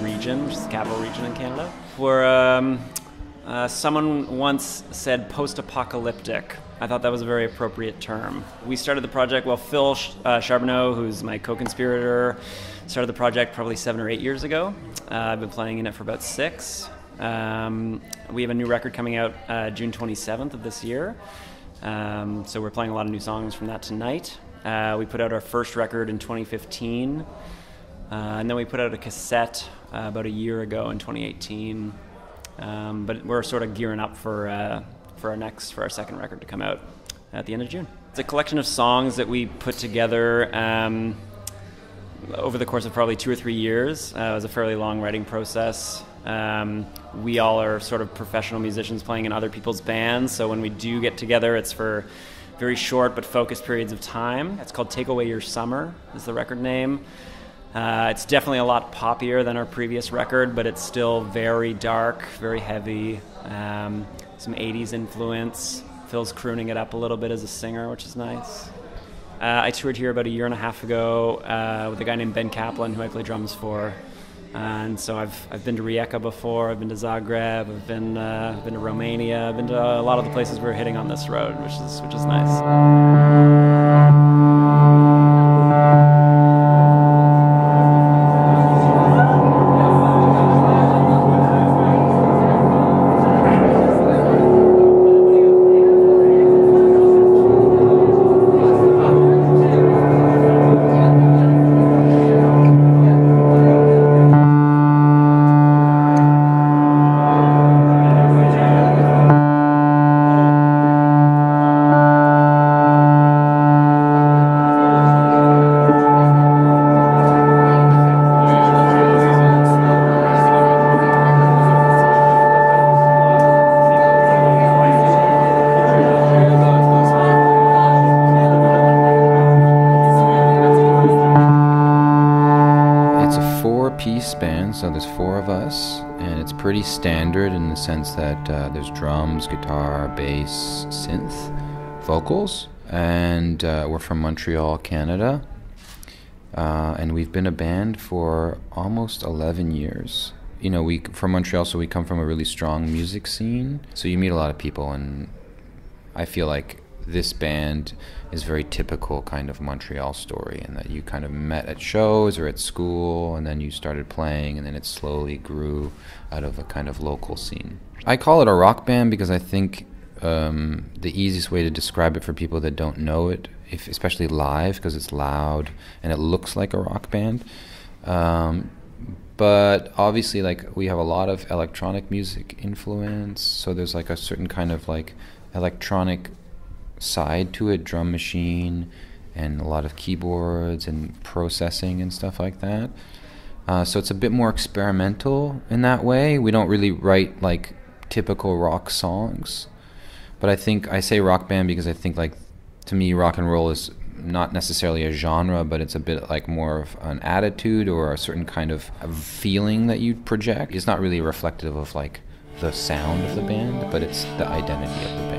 Region, which is the capital region in Canada. We're, someone once said post-apocalyptic. I thought that was a very appropriate term. We started the project, well, Phil Charbonneau, who's my co-conspirator, started the project probably 7 or 8 years ago. I've been playing in it for about 6. We have a new record coming out June 27th of this year. So we're playing a lot of new songs from that tonight. We put out our first record in 2015. And then we put out a cassette about a year ago in 2018, but we're sort of gearing up for our second record to come out at the end of June. It's a collection of songs that we put together over the course of probably 2 or 3 years. It was a fairly long writing process. We all are sort of professional musicians playing in other people's bands, so when we do get together, it's for very short but focused periods of time. It's called Take Away Your Summer, is the record name. It's definitely a lot poppier than our previous record, but it's still very dark, very heavy, some 80s influence. Phil's crooning it up a little bit as a singer, which is nice. I toured here about 1.5 years ago with a guy named Ben Kaplan, who I play drums for. And so I've been to Rijeka before, I've been to Zagreb, I've been to Romania, I've been to a lot of the places we're hitting on this road, which is nice. Piece band, so there's 4 of us, and it's pretty standard in the sense that there's drums, guitar, bass, synth, vocals, and we're from Montreal, Canada, and we've been a band for almost 11 years. You know, from Montreal, so we come from a really strong music scene, so you meet a lot of people, and I feel like this band is very typical kind of Montreal story, and that you kind of met at shows or at school, and then you started playing, and then it slowly grew out of a kind of local scene. I call it a rock band because I think the easiest way to describe it for people that don't know it, especially live, because it's loud and it looks like a rock band. But obviously, like, we have a lot of electronic music influence, so there's like a certain kind of like electronic side to it, drum machine and a lot of keyboards and processing and stuff like that. So it's a bit more experimental in that way. We don't really write like typical rock songs, but I think I say rock band because I think, like, to me rock and roll is not necessarily a genre, but it's a bit like more of an attitude or a certain kind of feeling that you project. It's not really reflective of like the sound of the band, but it's the identity of the band.